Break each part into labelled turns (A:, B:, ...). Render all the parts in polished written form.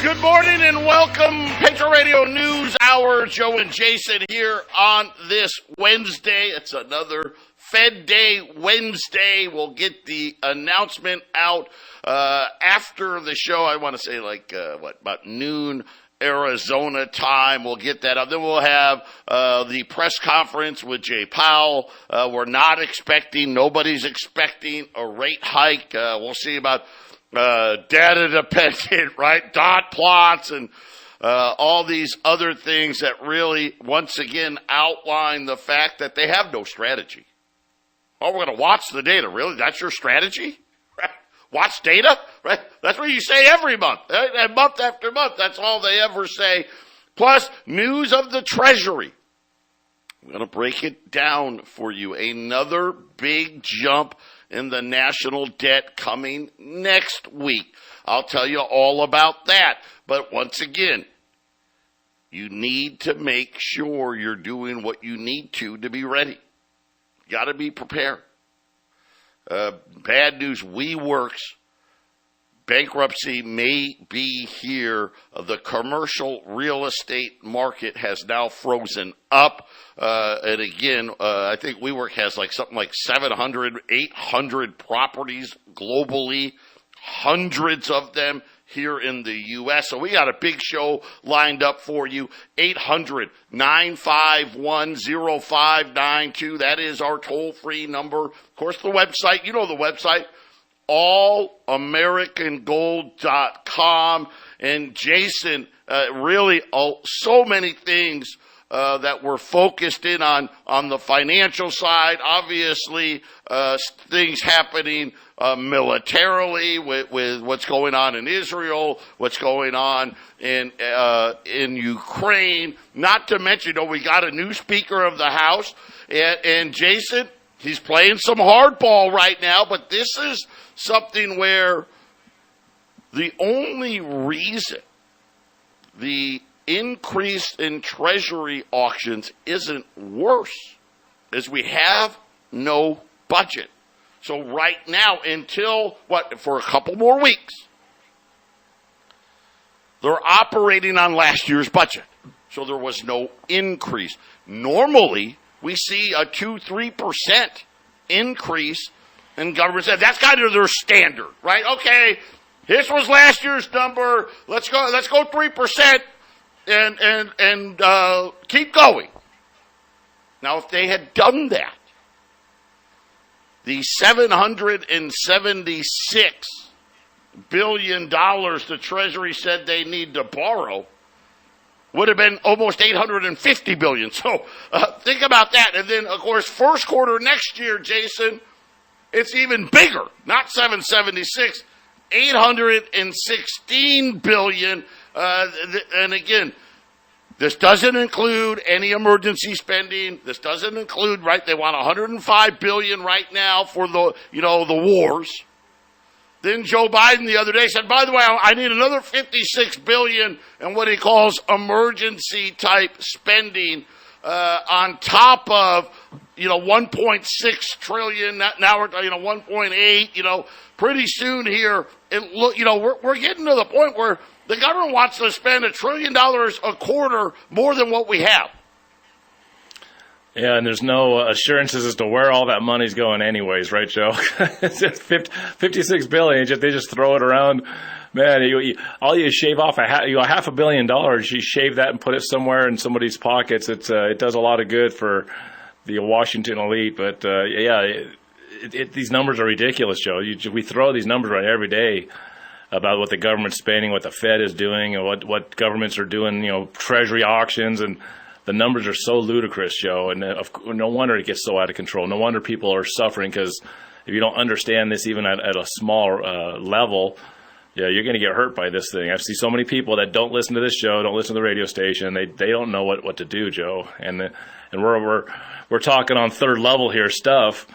A: Good morning and welcome, Patriot Radio News Hour. Joe and Jason here on this Wednesday. It's another Fed Day Wednesday. We'll get the announcement out after the show. I want to say about noon Arizona time. We'll get that up. Then we'll have the press conference with Jay Powell. Nobody's expecting a rate hike. We'll see about data dependent, right? Dot plots and all these other things that really, once again, outline the fact that they have no strategy. Oh, we're going to watch the data. Really? That's your strategy? Right? Watch data? Right? That's what you say every month. Right? And month after month, that's all they ever say. Plus, news of the Treasury. I'm going to break it down for you. Another big jump in the national debt coming next week. I'll tell you all about that. But once again, you need to make sure you're doing what you need to be ready. You got to be prepared. Bad news, WeWork's bankruptcy may be here. The commercial real estate market has now frozen up. And again, I think WeWork has something like 700, 800 properties globally, hundreds of them here in the U.S. So we got a big show lined up for you. 800-951-0592. That is our toll-free number. Of course, the website, you know the website, allamericangold.com. And Jason, really, so many things that we're focused in on the financial side. Obviously, things happening militarily with what's going on in Israel, what's going on in Ukraine. Not to mention, we got a new Speaker of the House, and Jason, he's playing some hardball right now, but this is something where the only reason the increase in Treasury auctions isn't worse is we have no budget. So right now, until, for a couple more weeks, they're operating on last year's budget. So there was no increase. Normally, we see a 2-3% increase in government. That's kind of their standard, right? Okay, this was last year's number. Let's go 3%. And keep going. Now, if they had done that, the $776 billion the Treasury said they need to borrow would have been almost $850 billion. So think about that. And then, of course, first quarter next year, Jason, it's even bigger. Not 776, $816 billion. And again, this doesn't include any emergency spending. This doesn't include, right, they want $105 billion right now for the wars. Then Joe Biden the other day said, by the way, I need another $56 billion in what he calls emergency type spending on top of, 1.6 trillion. Now we're, 1.8, pretty soon here, we're getting to the point where the government wants to spend $1 trillion a quarter more than what we have.
B: Yeah, and there's no assurances as to where all that money's going anyways, right, Joe? It's just $56 billion, they just throw it around. Man, you shave off $500 million, you shave that and put it somewhere in somebody's pockets. It does a lot of good for the Washington elite. But, these numbers are ridiculous, Joe. We throw these numbers right every day about what the government's spending, what the Fed is doing, and what governments are doing, Treasury auctions, and the numbers are so ludicrous, Joe, and no wonder it gets so out of control. No wonder people are suffering, because if you don't understand this even at a small level, you're going to get hurt by this thing. I see so many people that don't listen to this show, don't listen to the radio station. They don't know what to do, Joe, and we're talking on third level here stuff,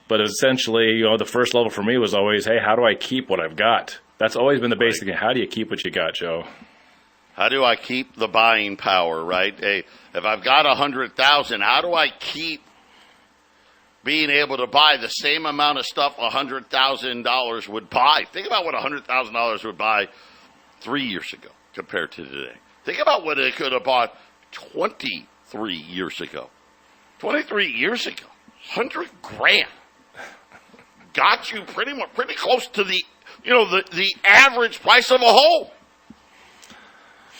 B: but essentially, the first level for me was always, hey, how do I keep what I've got? That's always been the basic thing. How do you keep what you got, Joe?
A: How do I keep the buying power, right? Hey, if I've got 100,000, how do I keep being able to buy the same amount of stuff $100,000 would buy? Think about what $100,000 would buy 3 years ago, compared to today. Think about what they could have bought 23 years ago. 23 years ago, $100,000 got you pretty close to the average price of a home.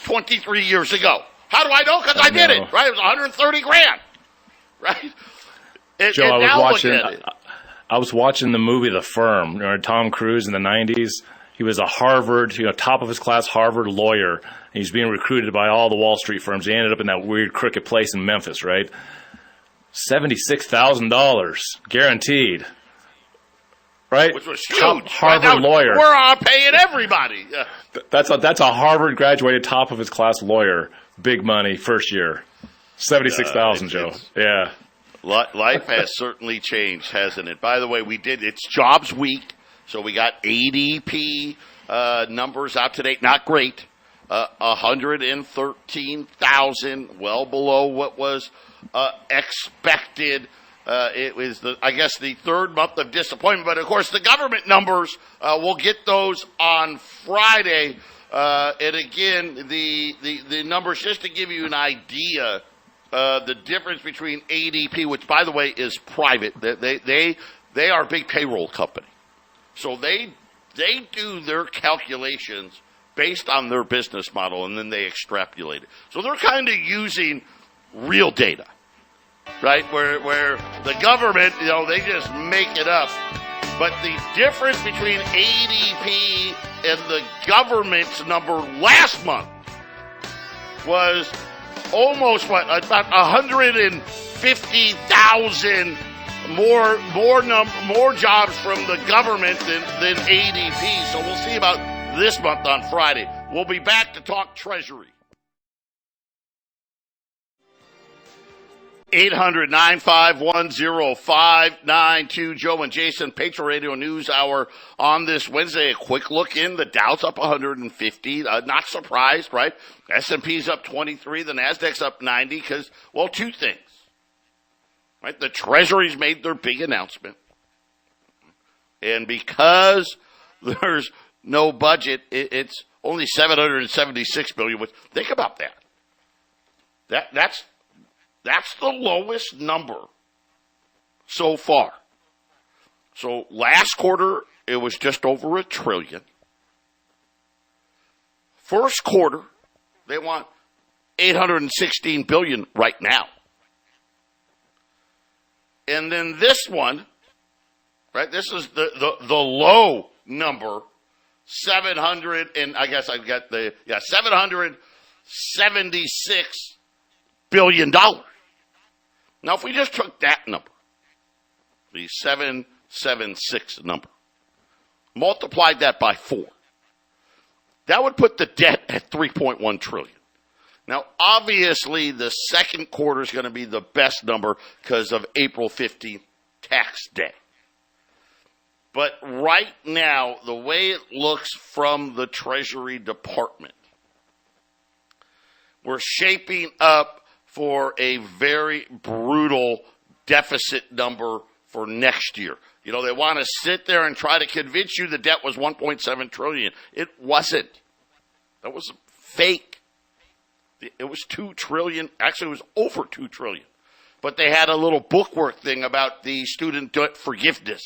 A: 23 years ago. How do I know? Because I did it. Right, it was $130,000. Right.
B: Joe, I was watching the movie The Firm. Tom Cruise in the '90s. He was a Harvard, top of his class Harvard lawyer. And he's being recruited by all the Wall Street firms. He ended up in that weird crooked place in Memphis, right? $76,000 guaranteed. Right?
A: Which was huge.
B: Top Harvard lawyer.
A: We're paying everybody. Yeah.
B: That's a Harvard graduated, top of his class lawyer. Big money, first year. 76,000, Joe. Yeah.
A: Life has certainly changed, hasn't it? By the way, it's Jobs Week, so we got ADP numbers out today. Not great. 113,000, well below what was expected. It was the third month of disappointment, but of course the government numbers, we'll get those on Friday. And again, the numbers, just to give you an idea, the difference between ADP, which by the way is private, they are a big payroll company, so they do their calculations based on their business model, and then they extrapolate it. So they're kind of using real data, right? Where the government, they just make it up. But the difference between ADP and the government's number last month was almost about 150,000 more jobs from the government than ADP. So we'll see about this month on Friday. We'll be back to talk Treasury. 800-951-0592. Joe and Jason, Patriot Radio News Hour on this Wednesday. A quick look in. The Dow's up 150. Not surprised, right? S&P's up 23. The Nasdaq's up 90 because, two things. Right? The Treasury's made their big announcement. And because there's no budget, it's only $776 billion. Think about that. That's the lowest number so far. So last quarter, it was just over $1 trillion. First quarter, they want $816 billion right now. And then this one, right? This is the low number, 700, and I guess I've got $776 billion. Now, if we just took that number, the 776 number, multiplied that by 4, that would put the debt at $3.1 trillion. Now, obviously, the second quarter is going to be the best number because of April 15th, tax day. But right now, the way it looks from the Treasury Department, we're shaping up for a very brutal deficit number for next year. They want to sit there and try to convince you the debt was $1.7 trillion. It wasn't. That was fake. It was $2 trillion. Actually, it was over $2 trillion. But they had a little bookwork thing about the student debt forgiveness.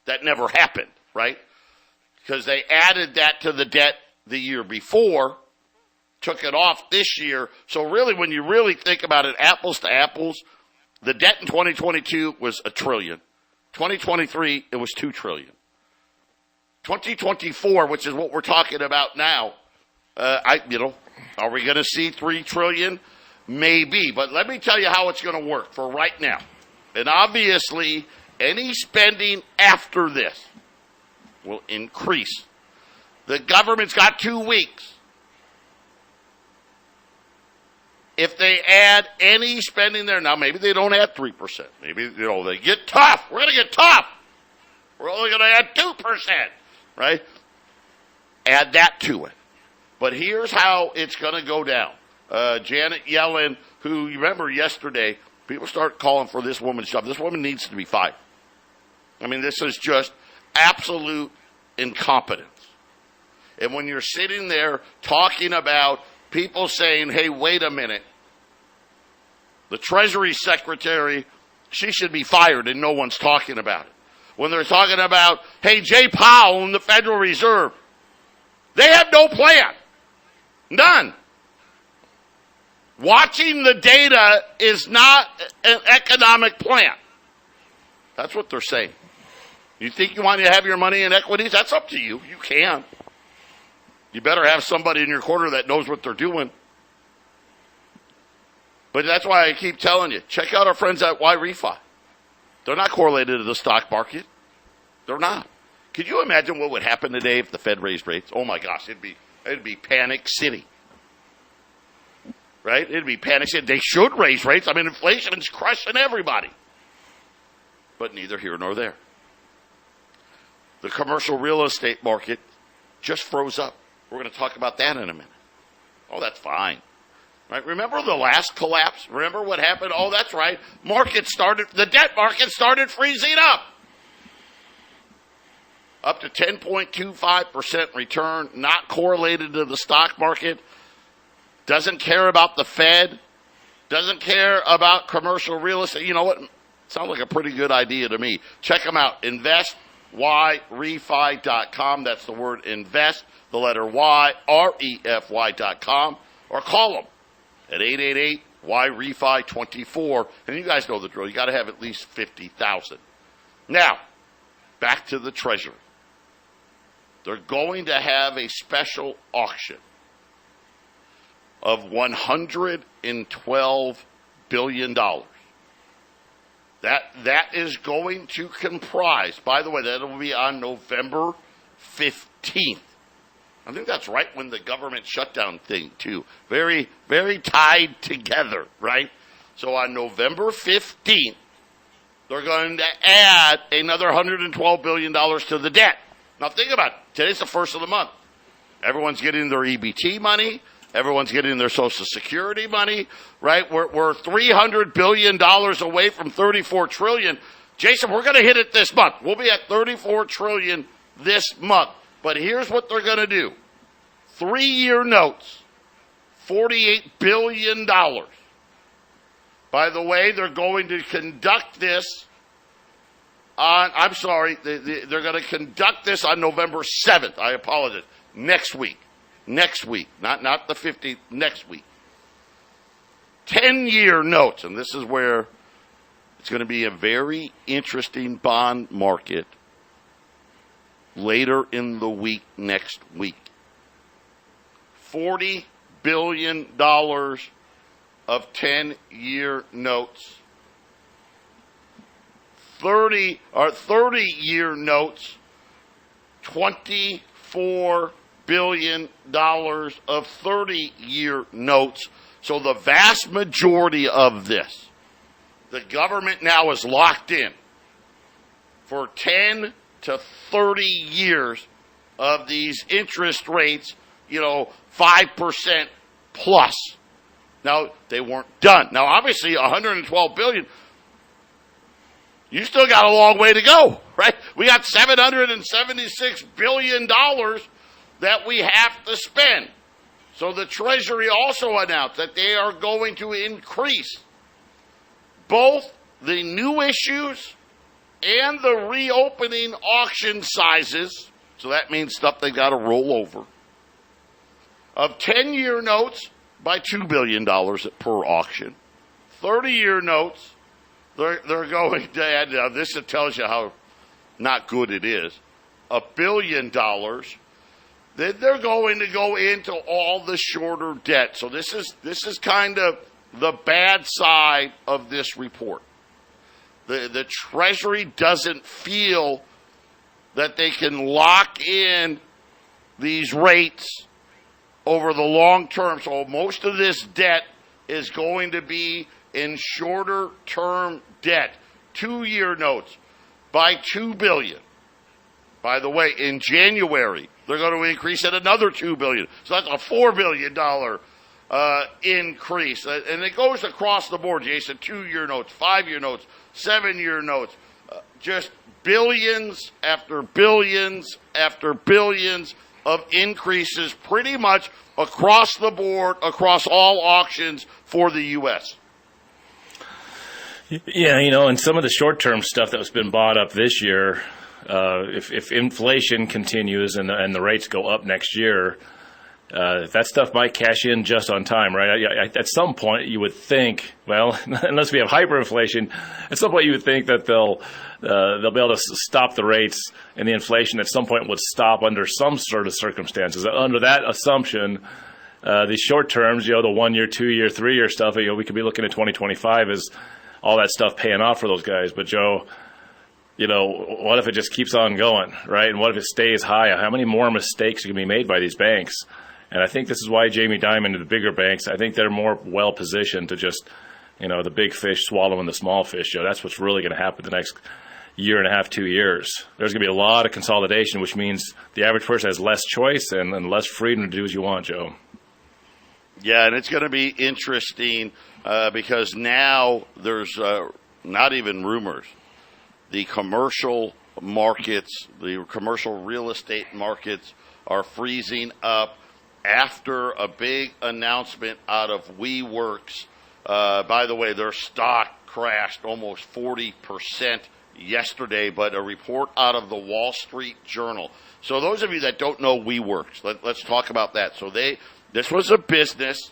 A: That never happened, right? Because they added that to the debt the year before, took it off this year. So really, when you really think about it, apples to apples, the debt in 2022 was $1 trillion. 2023, it was $2 trillion. 2024, which is what we're talking about now, are we going to see $3 trillion? Maybe. But let me tell you how it's going to work for right now. And obviously, any spending after this will increase. The government's got 2 weeks. If they add any spending there, now maybe they don't add 3%. Maybe, they get tough. We're going to get tough. We're only going to add 2%, right? Add that to it. But here's how it's going to go down. Janet Yellen, who, you remember yesterday, people start calling for this woman's job. This woman needs to be fired. I mean, this is just absolute incompetence. And when you're sitting there talking about people saying, hey, wait a minute, the Treasury Secretary, she should be fired, and no one's talking about it. When they're talking about, hey, Jay Powell and the Federal Reserve, they have no plan. None. Watching the data is not an economic plan. That's what they're saying. You think you want to have your money in equities? That's up to you. You can. You better have somebody in your corner that knows what they're doing. But that's why I keep telling you, check out our friends at YRefi. They're not correlated to the stock market. They're not. Could you imagine what would happen today if the Fed raised rates? Oh my gosh, it'd be panic city. Right? It'd be panic city. They should raise rates. I mean, inflation is crushing everybody. But neither here nor there. The commercial real estate market just froze up. We're going to talk about that in a minute. Oh, that's fine. Right? Remember the last collapse? Remember what happened? Oh, that's right. The debt market started freezing up to 10.25% return, not correlated to the stock market, doesn't care about the Fed, doesn't care about commercial real estate. You know what? Sounds like a pretty good idea to me. Check them out. InvestYRefi.com. That's the word invest, the letter Y, REFY.com. Or call them at 888-YRefi24. And you guys know the drill. You got to have at least 50,000. Now, back to the Treasury. They're going to have a special auction of $112 billion. That is going to comprise, by the way, that will be on November 15th. I think that's right when the government shutdown thing, too. Very, very tied together, right? So on November 15th, they're going to add another $112 billion to the debt. Now think about it. Today's the first of the month. Everyone's getting their EBT money. Everyone's getting their Social Security money, right? We're $300 billion away from $34 trillion. Jason, we're going to hit it this month. We'll be at $34 trillion this month. But here's what they're going to do. 3-year notes, $48 billion. By the way, they're going to conduct this they're going to conduct this on November 7th. I apologize. Next week. Next week. Not the 15th. Next week. 10-year notes. And this is where it's going to be a very interesting bond market later in the week, next week. $40 billion of 10-year notes. 30-year notes, $24 billion of 30-year notes. So the vast majority of this, the government now is locked in for 10 to 30 years of these interest rates, 5% plus. Now, they weren't done. Now, obviously, $112 billion, you still got a long way to go, right? We got $776 billion that we have to spend. So the Treasury also announced that they are going to increase both the new issues and the reopening auction sizes, so that means stuff they got to roll over, of 10-year notes by $2 billion per auction. 30-year notes, they're going to add, now this tells you how not good it is, $1 billion. Then they're going to go into all the shorter debt. So this is kind of the bad side of this report. The Treasury doesn't feel that they can lock in these rates over the long term. So most of this debt is going to be in shorter term debt. 2-year notes by $2 billion. By the way, in January, they're going to increase it another $2 billion. So that's a $4 billion increase. And it goes across the board, Jason. 2-year notes, 5-year notes, 7-year notes. Just billions after billions after billions of increases pretty much across the board, across all auctions for the U.S.
B: Yeah, and some of the short-term stuff that was been bought up this year, if inflation continues and the rates go up next year, that stuff might cash in just on time, right? At some point, you would think, well, unless we have hyperinflation, at some point you would think that they'll be able to stop the rates, and the inflation at some point would stop under some sort of circumstances. Under that assumption, the short terms, the 1 year, 2 year, 3 year stuff, we could be looking at 2025 as all that stuff paying off for those guys. But Joe, what if it just keeps on going, right? And what if it stays high? How many more mistakes can be made by these banks? And I think this is why Jamie Dimon and the bigger banks, I think they're more well-positioned to just, the big fish swallowing the small fish, Joe. That's what's really going to happen the next year and a half, 2 years. There's going to be a lot of consolidation, which means the average person has less choice and less freedom to do as you want, Joe.
A: Yeah, and it's going to be interesting because now there's not even rumors. The commercial markets, the commercial real estate markets are freezing up after a big announcement out of WeWorks. By the way, their stock crashed almost 40% yesterday, but a report out of the Wall Street Journal. So those of you that don't know WeWorks, let's talk about that. So this was a business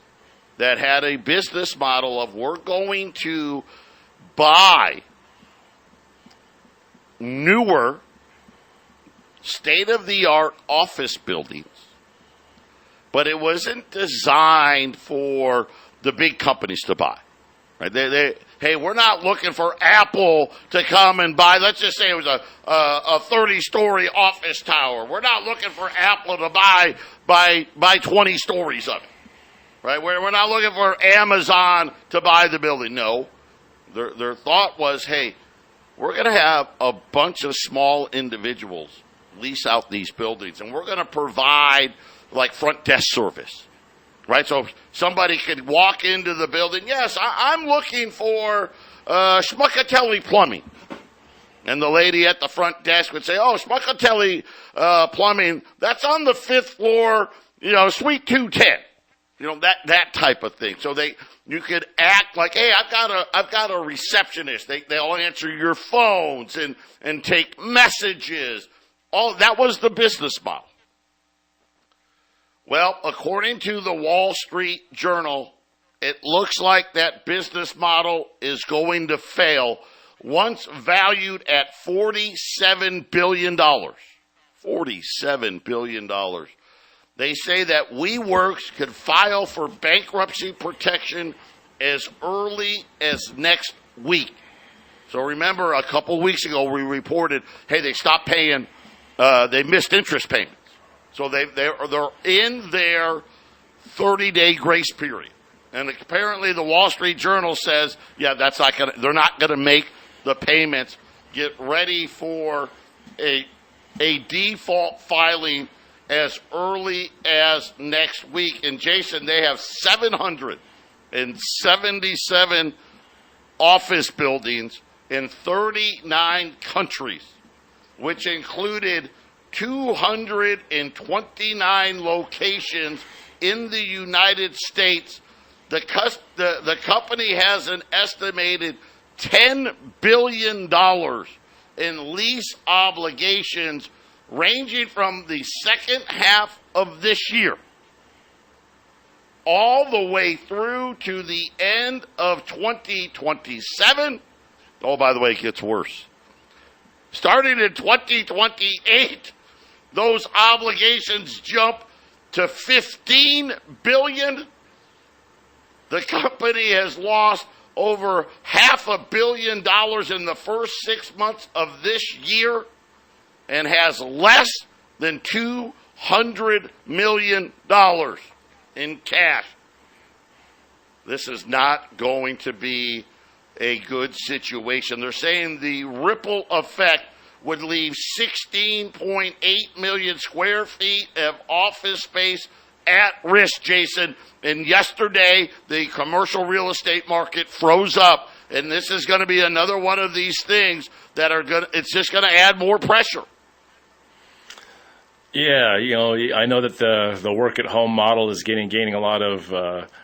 A: that had a business model of we're going to buy newer, state-of-the-art office buildings, but it wasn't designed for the big companies to buy. Right? Hey, we're not looking for Apple to come and buy. Let's just say it was a 30-story office tower. We're not looking for Apple to buy 20 stories of it. Right? We're not looking for Amazon to buy the building. No, their thought was, hey, we're going to have a bunch of small individuals lease out these buildings, and we're going to provide like front desk service, right? So somebody could walk into the building. Yes, I'm looking for Schmuckatelli Plumbing. And the lady at the front desk would say, oh, Schmuckatelli Plumbing, that's on the 5th floor, suite 210. That type of thing. So you could act like, hey, I've got a receptionist. They'll answer your phones and take messages. All that was the business model. Well, according to the Wall Street Journal, it looks like that business model is going to fail, once valued at $47 billion. $47 billion. They say that WeWorks could file for bankruptcy protection as early as next week. So remember, a couple weeks ago we reported, hey, they stopped paying, they missed interest payments. So they're in their 30-day grace period. And apparently the Wall Street Journal says, yeah, they're not going to make the payments. Get ready for a default filing as early as next week. And Jason, they have 777 office buildings in 39 countries, which included 229 locations in the United States. The company has an estimated $10 billion in lease obligations ranging from the second half of this year all the way through to the end of 2027. Oh, by the way, it gets worse. Starting in 2028, those obligations jump to $15 billion. The company has lost over $500 million in the first 6 months of this year and has less than $200 million in cash. This is not going to be a good situation. They're saying the ripple effect would leave 16.8 million square feet of office space at risk, Jason. And yesterday, the commercial real estate market froze up. And this is going to be another one of these things that it's just going to add more pressure.
B: Yeah, I know that the work at home model is gaining a lot of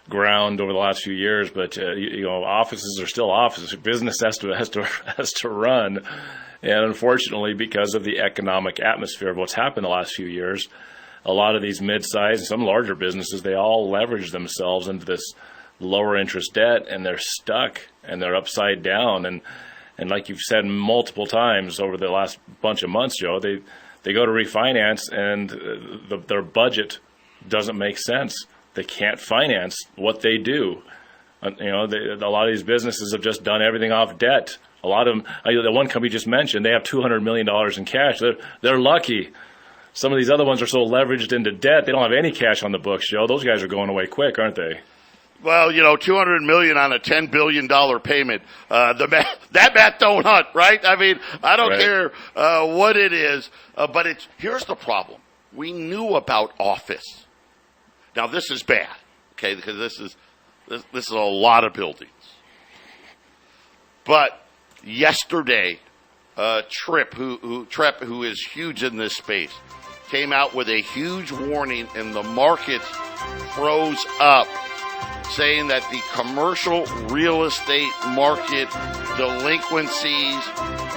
B: ground over the last few years, but offices are still offices. Business has to run, and unfortunately, because of the economic atmosphere of what's happened the last few years, a lot of these mid-sized and some larger businesses, they all leverage themselves into this lower interest debt, and they're stuck and they're upside down. And like you've said multiple times over the last bunch of months, Joe, they go to refinance and their budget doesn't make sense. They can't finance what they do. A lot of these businesses have just done everything off debt. A lot of them, the one company just mentioned, they have $200 million in cash. They're lucky. Some of these other ones are so leveraged into debt, they don't have any cash on the books, Joe. Those guys are going away quick, aren't they?
A: Well, $200 million on a $10 billion payment. That math don't hunt, right? I mean, I don't care what it is, but here's the problem. We knew about office. Now this is bad, okay? Because this is a lot of buildings. But yesterday, Tripp, who is huge in this space, came out with a huge warning, and the market froze up, saying that the commercial real estate market delinquencies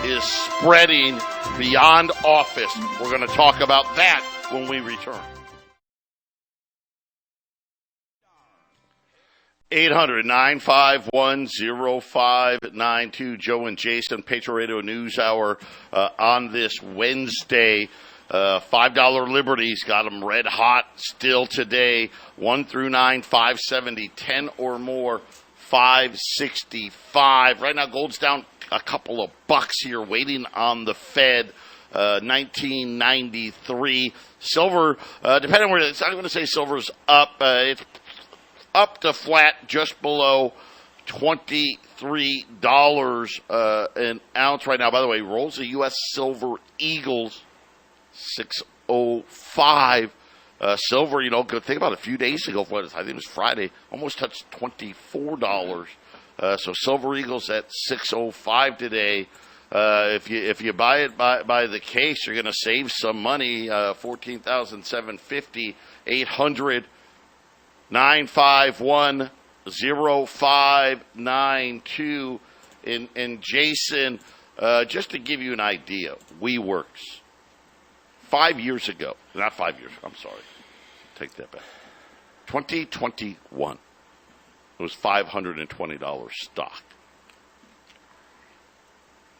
A: is spreading beyond office. We're going to talk about that when we return. 800-951-0592. Joe and Jason, Patriot Radio News Hour on this Wednesday. $5 Liberties got them red hot still today. 1 through 9, 570. 10 or more, 565. Right now, gold's down a couple of bucks here, waiting on the Fed. 1993. Silver, depending on where it's, I'm going to say silver's up. It's up to flat, just below $23 an ounce right now. By the way, rolls of U.S. Silver Eagles. 605. Silver, think about a few days ago, I think it was Friday, almost touched $24. So Silver Eagles at 605 today. If you buy it by the case, you're going to save some money. 14,750. 800-951-0592. And Jason, just to give you an idea, WeWorks. 5 years ago, not 5 years, I'm sorry, take that back. 2021, it was $520 stock.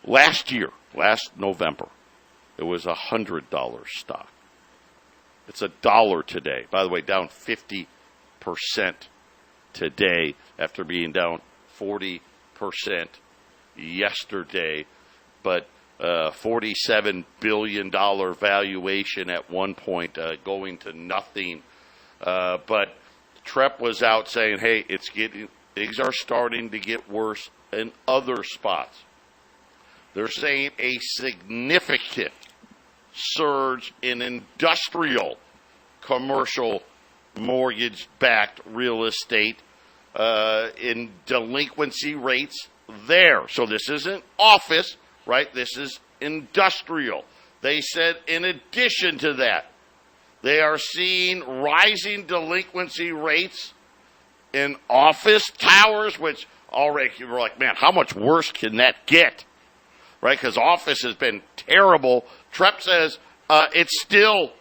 A: Last November, it was $100 stock. It's $1 today. By the way, down 50% today after being down 40% yesterday. But $47 billion valuation at one point, going to nothing. But Trepp was out saying, hey, things are starting to get worse in other spots. They're saying a significant surge in industrial commercial mortgage-backed real estate in delinquency rates there. So this isn't office, right? This is industrial. They said in addition to that, they are seeing rising delinquency rates in office towers, which already we're like, man, how much worse can that get? Right? Because office has been terrible. Trepp says it's still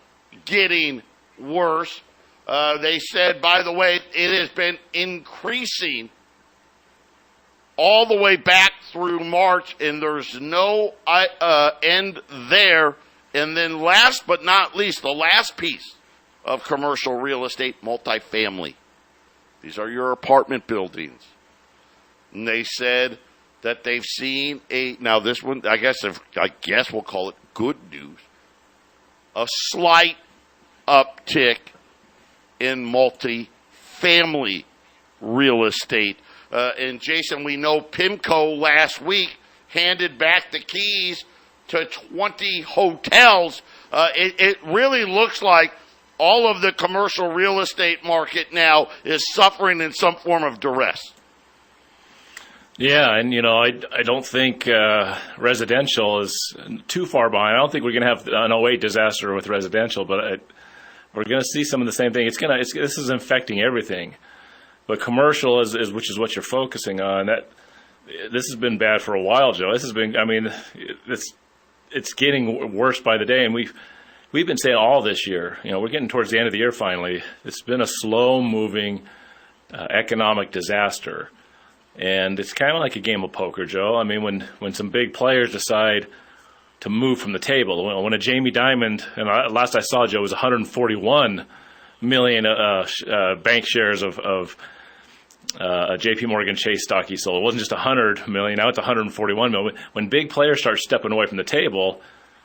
A: getting worse. They said, by the way, it has been increasing all the way back through March, and there's no end there. And then last but not least, the last piece of commercial real estate, multifamily. These are your apartment buildings. And they said that they've seen now this one, I guess we'll call it good news, a slight uptick in multifamily real estate. And Jason, we know PIMCO last week handed back the keys to 20 hotels. It really looks like all of the commercial real estate market now is suffering in some form of duress.
B: Yeah, and I don't think residential is too far behind. I don't think we're going to have an '08 disaster with residential, but we're going to see some of the same thing. This is infecting everything, but commercial is which is what you're focusing on. This has been bad for a while, Joe. This has been, I mean, it's getting worse by the day, and we've been saying all this year. We're getting towards the end of the year finally. It's been a slow moving economic disaster. And it's kind of like a game of poker, Joe. I mean, when some big players decide to move from the table, when a Jamie Dimon, and last I saw, Joe, was 141 million bank shares of a J.P. Morgan Chase stock he sold. It wasn't just 100 million. Now it's 141 million. When big players start stepping away from the table,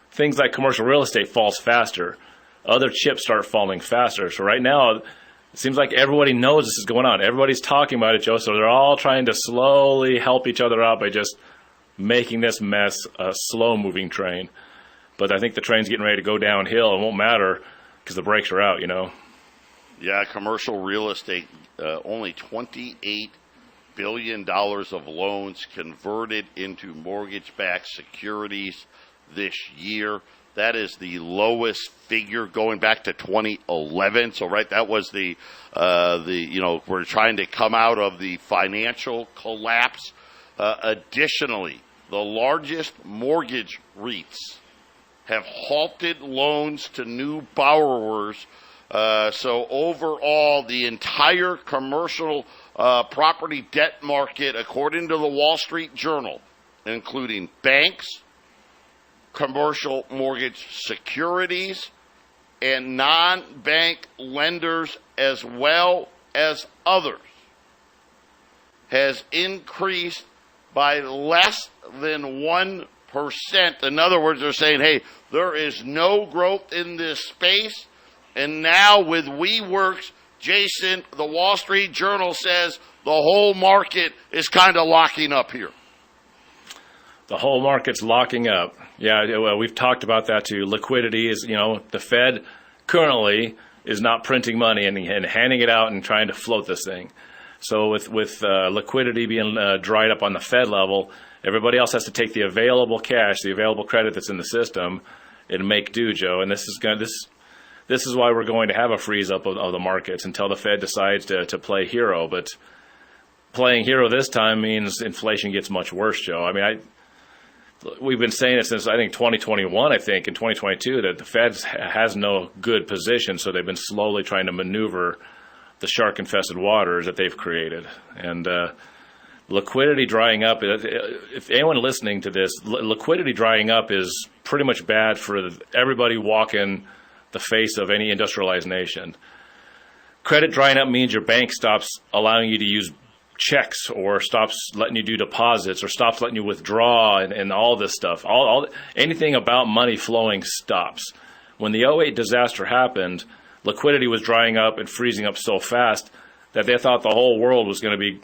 B: things like commercial real estate falls faster. Other chips start falling faster. So right now, it seems like everybody knows this is going on. Everybody's talking about it, Joe, so they're all trying to slowly help each other out by just making this mess a slow-moving train. But I think the train's getting ready to go downhill. It won't matter because the brakes are out,
A: Yeah, commercial real estate, only $28 billion of loans converted into mortgage-backed securities this year. That is the lowest figure going back to 2011. So, right, that was we're trying to come out of the financial collapse. Additionally, the largest mortgage REITs have halted loans to new borrowers. So overall, the entire commercial property debt market, according to the Wall Street Journal, including banks, commercial mortgage securities, and non-bank lenders as well as others, has increased by less than 1%. In other words, they're saying, hey, there is no growth in this space. And now with WeWorks, Jason, the Wall Street Journal says the whole market is kind of locking up here.
B: The whole market's locking up. Yeah, well, we've talked about that too. Liquidity is, the Fed currently is not printing money and handing it out and trying to float this thing. So with liquidity being dried up on the Fed level, everybody else has to take the available cash, the available credit that's in the system, and make do, Joe. And this is why we're going to have a freeze up of the markets until the Fed decides to play hero. But playing hero this time means inflation gets much worse, Joe. I mean, we've been saying it since, I think, 2021, in 2022, that the Fed has no good position, so they've been slowly trying to maneuver the shark-infested waters that they've created. And liquidity drying up, if anyone listening to this, liquidity drying up is pretty much bad for everybody walking the face of any industrialized nation. Credit drying up means your bank stops allowing you to use checks or stops letting you do deposits or stops letting you withdraw and all this stuff. Anything about money flowing stops. When the '08 disaster happened, liquidity was drying up and freezing up so fast that they thought the whole world was going to be,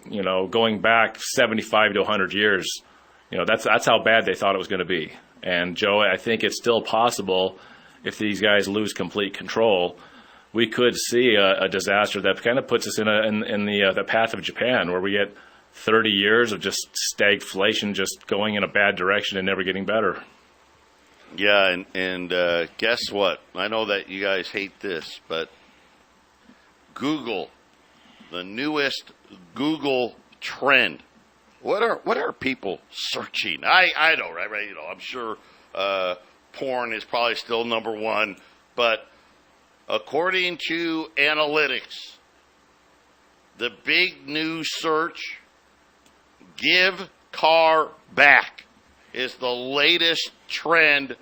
B: going back 75 to 100 years. That's how bad they thought it was going to be. And Joe, I think it's still possible if these guys lose complete control, we could see a disaster that kind of puts us in the path of Japan, where we get 30 years of just stagflation, just going in a bad direction and never getting better.
A: Yeah, and guess what? I know that you guys hate this, but Google, the newest Google trend. What are people searching? I know, right? I'm sure porn is probably still number one, but according to analytics, the big new search, give car back, is the latest trend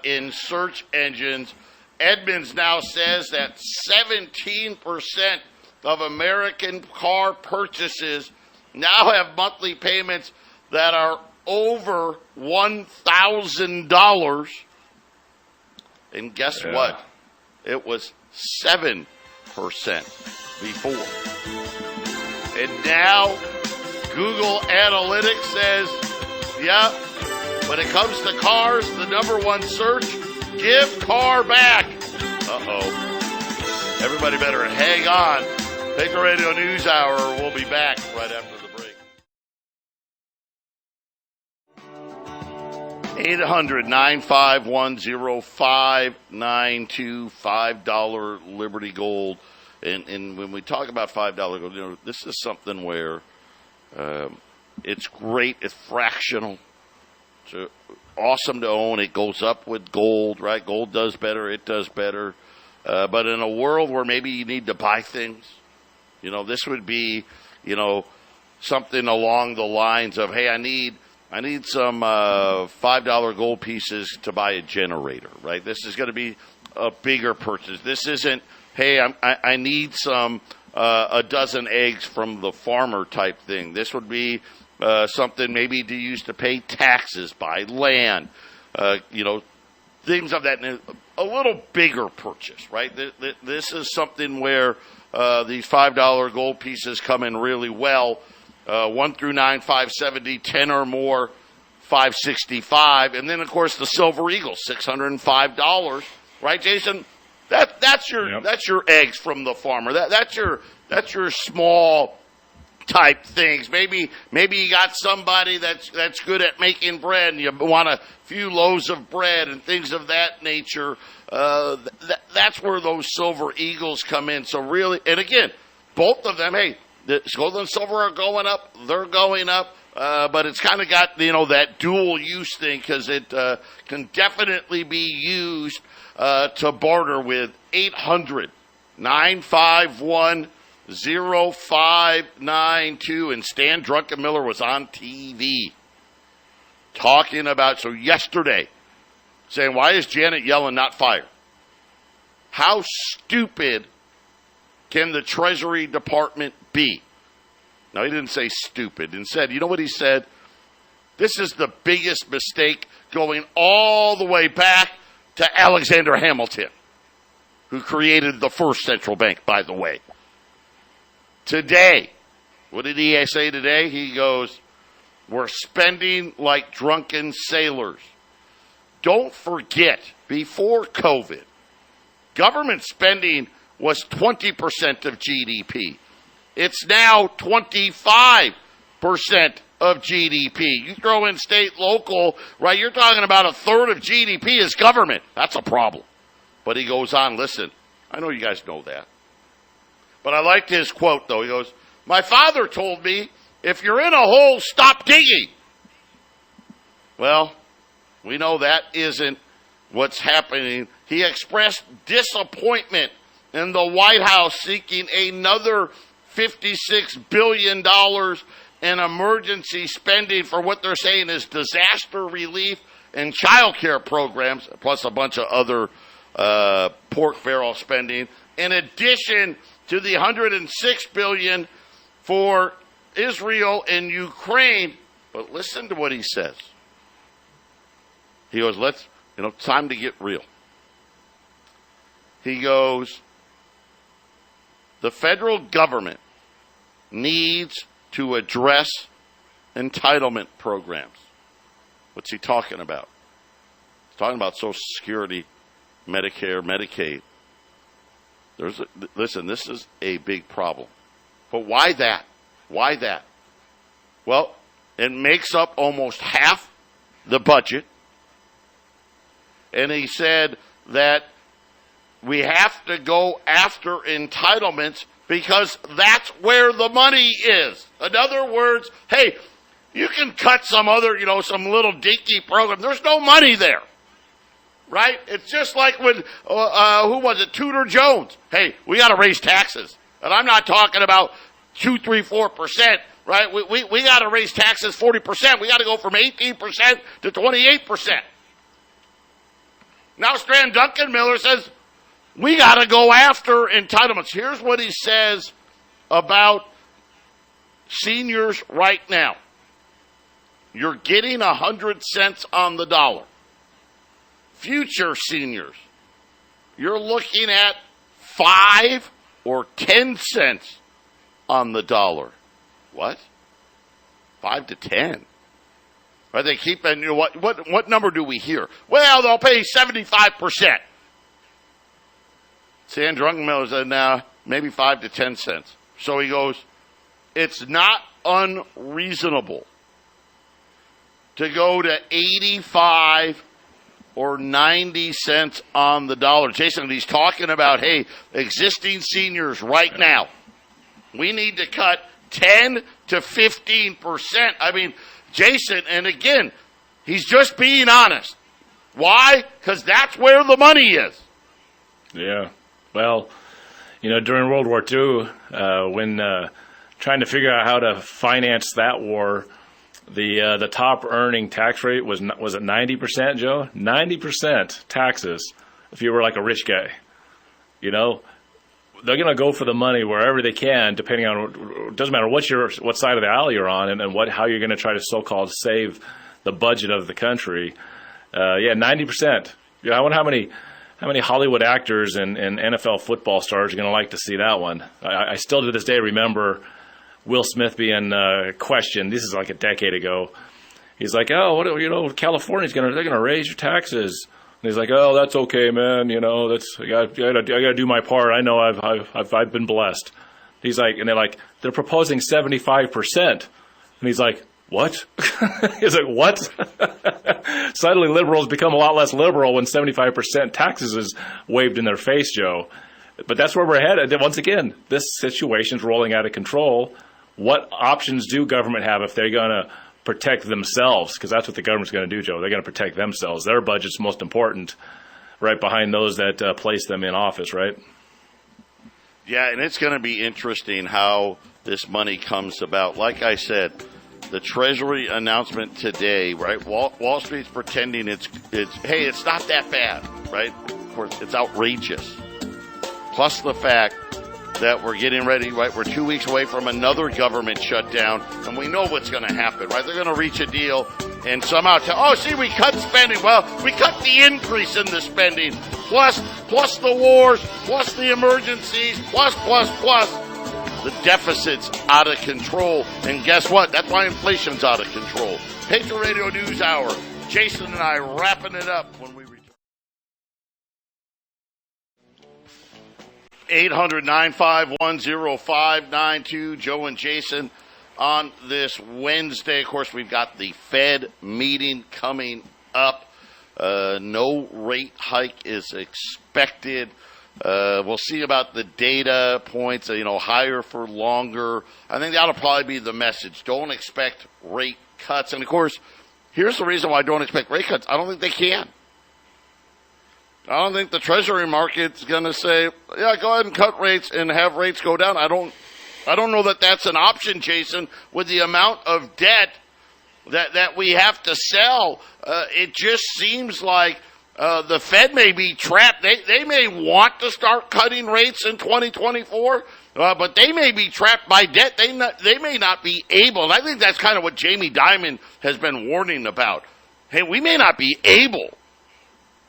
A: in search engines. Edmunds now says that 17% of American car purchases now have monthly payments that are over $1,000. And guess what? It was 7% before. And now Google Analytics says, yeah, when it comes to cars, the number one search, give car back. Uh-oh. Everybody better hang on. Take the Radio News Hour. We'll be back right after 800-951-0592, $5 Liberty Gold. And when we talk about $5 gold, this is something where it's great. It's fractional. It's awesome to own. It goes up with gold, right? Gold does better. It does better. But in a world where maybe you need to buy things, this would be, something along the lines of, hey, I need some $5 gold pieces to buy a generator, right? This is going to be a bigger purchase. This isn't, hey, I need some a dozen eggs from the farmer type thing. This would be something maybe to use to pay taxes, buy land, things of that. A little bigger purchase, right? This is something where these $5 gold pieces come in really well. 1 through 9, $570, 10 or more, $565, and then of course the Silver Eagle, $605, right, Jason? That's your eggs from the farmer. That's your small type things. Maybe you got somebody that's good at making bread, and you want a few loaves of bread and things of that nature. That's where those Silver Eagles come in. So really, and again, both of them, hey, the gold and silver are going up. They're going up. But it's kind of got, that dual use thing, because it can definitely be used to barter with. 800-951-0592. And Stan Druckenmiller was on TV talking about, yesterday, saying, why is Janet Yellen not fired? How stupid can the Treasury Department be? Now, he didn't say stupid. Instead, you know what he said? This is the biggest mistake going all the way back to Alexander Hamilton, who created the first central bank, by the way. Today, what did he say today? He goes, we're spending like drunken sailors. Don't forget, before COVID, government spending was 20% of GDP. It's now 25% of GDP. You throw in state, local, right? You're talking about a third of GDP is government. That's a problem. But he goes on, listen, I know you guys know that. But I liked his quote, though. He goes, my father told me, if you're in a hole, stop digging. Well, we know that isn't what's happening. He expressed disappointment in the White House seeking another $56 billion in emergency spending for what they're saying is disaster relief and child care programs, plus a bunch of other pork barrel spending, in addition to the $106 billion for Israel and Ukraine. But listen to what he says. He goes, time to get real. He goes, the federal government needs to address entitlement programs. What's he talking about? He's talking about Social Security, Medicare, Medicaid. Listen, this is a big problem. But why that? Why that? Well, it makes up almost half the budget. And he said that we have to go after entitlements because that's where the money is. In other words, hey, you can cut some other, some little dinky program. There's no money there, right? It's just like when, who was it, Tudor Jones. Hey, we got to raise taxes. And I'm not talking about 2, 3, 4%, right? We got to raise taxes 40%. We got to go from 18% to 28%. Now Stan Druckenmiller says, we got to go after entitlements. Here's what he says about seniors right now. You're getting 100 cents on the dollar. Future seniors, you're looking at 5 or 10 cents on the dollar. What? 5 to 10. Right? They keep, and what number do we hear? Well, they'll pay 75%. Stan Druckenmiller said, now, maybe 5 to 10 cents. So he goes, it's not unreasonable to go to 85 or 90 cents on the dollar. Jason, he's talking about, hey, existing seniors right now, we need to cut 10 to 15%. I mean, Jason, and again, he's just being honest. Why? Because that's where the money is.
B: Yeah. Well, during World War II, when trying to figure out how to finance that war, the top earning tax rate was it 90%, Joe? 90% taxes if you were like a rich guy. They're going to go for the money wherever they can, depending on, it doesn't matter what side of the aisle you're on, and how you're going to try to so-called save the budget of the country. 90%. I wonder how many Hollywood actors and NFL football stars are going to like to see that one. I still to this day remember Will Smith being questioned. This is like a decade ago. He's like, California's they're going to raise your taxes. And he's like, oh, that's okay, man. I got to do my part. I know I've been blessed. He's like, and they're proposing 75%. And he's like, what? He's like, what? Suddenly liberals become a lot less liberal when 75% taxes is waved in their face, Joe. But that's where we're headed. Once again, this situation's rolling out of control. What options do government have if they're going to protect themselves? Because that's what the government's going to do, Joe. They're going to protect themselves. Their budget's most important, right behind those that place them in office, right?
A: Yeah, and it's going to be interesting how this money comes about. Like I said, the Treasury announcement today, right? Wall Street's pretending it's not that bad, right? Of course, it's outrageous. Plus the fact that we're getting ready, right? We're 2 weeks away from another government shutdown, and we know what's going to happen, right? They're going to reach a deal and somehow we cut spending. Well, we cut the increase in the spending, plus the wars, plus the emergencies, plus. The deficit's out of control. And guess what? That's why inflation's out of control. Patriot Radio News Hour. Jason and I wrapping it up when we return. 800-951-0592. Joe and Jason on this Wednesday. Of course, we've got the Fed meeting coming up. No rate hike is expected. We'll see about the data points, higher for longer. I think that'll probably be the message. Don't expect rate cuts. And, of course, here's the reason why I don't expect rate cuts. I don't think they can. I don't think the Treasury market's going to say, yeah, go ahead and cut rates and have rates go down. I don't know that that's an option, Jason, with the amount of debt that we have to sell. It just seems like the Fed may be trapped. They may want to start cutting rates in 2024, but they may be trapped by debt. They may not be able. And I think that's kind of what Jamie Dimon has been warning about. Hey, we may not be able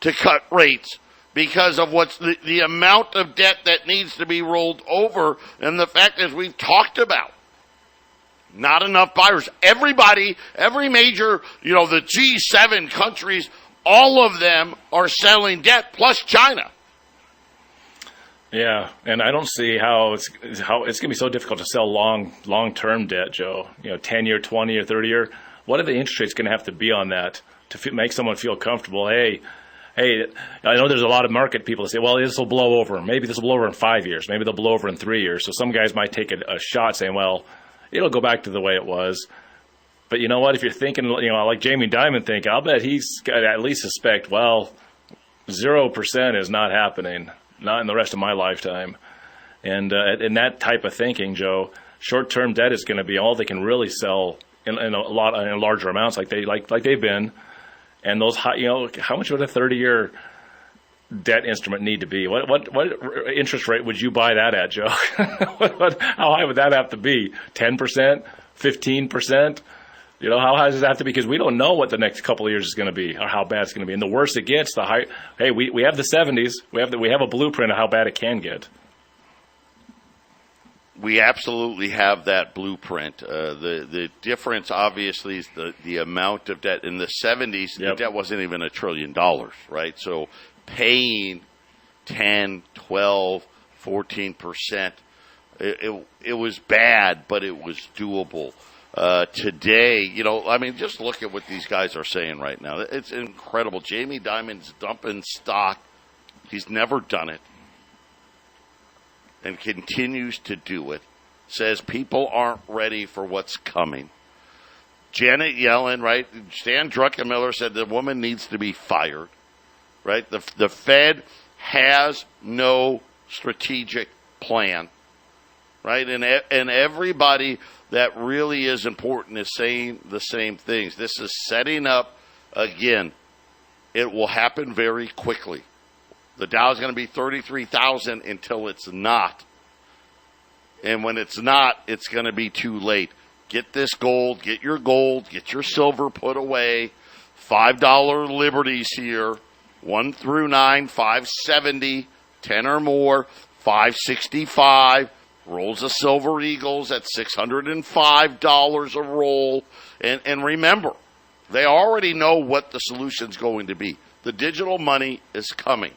A: to cut rates because of what's the amount of debt that needs to be rolled over, and the fact is we've talked about not enough buyers. Everybody, every major, the G7 countries, all of them are selling debt, plus China.
B: Yeah, and I don't see how it's going to be so difficult to sell long-term debt, Joe. 10-year, 20 or 30-year. What are the interest rates going to have to be on that to make someone feel comfortable? Hey, I know there's a lot of market people that say, well, this will blow over. Maybe this will blow over in 5 years. Maybe they'll blow over in 3 years. So some guys might take a shot saying, well, it'll go back to the way it was. But you know what? If you're thinking, like Jamie Dimon thinking, I'll bet he's got to at least suspect, 0% is not happening, not in the rest of my lifetime. And in that type of thinking, Joe, short-term debt is going to be all they can really sell in larger amounts, like they've been. And those high, how much would a 30-year debt instrument need to be? What interest rate would you buy that at, Joe? How high would that have to be? 10%, 15%? How high does it have to be? Because we don't know what the next couple of years is going to be or how bad it's going to be. And the worse it gets, the high. Hey, we have the 70s. We have a blueprint of how bad it can get.
A: We absolutely have that blueprint. The difference, obviously, is the amount of debt. In the 70s, the debt wasn't even $1 trillion, right? So paying 10, 12, 14%, it was bad, but it was doable. today. I mean, just look at what these guys are saying right now. It's incredible. Jamie Dimon's dumping stock. He's never done it and continues to do it. Says people aren't ready for what's coming. Janet Yellen, right? Stan Druckenmiller said the woman needs to be fired, right? The Fed has no strategic plan, right? And everybody that really is important is saying the same things. This is setting up, again, it will happen very quickly. The Dow is going to be 33,000 until it's not. And when it's not, it's going to be too late. Get this gold, get your silver put away. $5 liberties here, 1 through 9, 570, 10 or more, 565. Rolls of Silver Eagles at $605 a roll. And remember, they already know what the solution's going to be. The digital money is coming.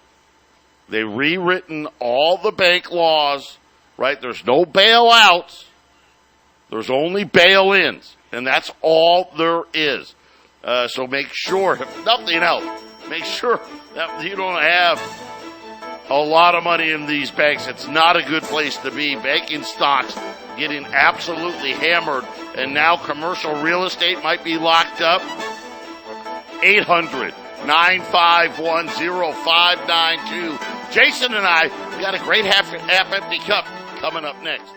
A: They've rewritten all the bank laws, right? There's no bailouts. There's only bail-ins, and that's all there is. So make sure, if nothing else, make sure that you don't have a lot of money in these banks. It's not a good place to be. Banking stocks getting absolutely hammered, and now commercial real estate might be locked up. 800-951-0592. Jason and I, we got a great half-empty cup coming up next.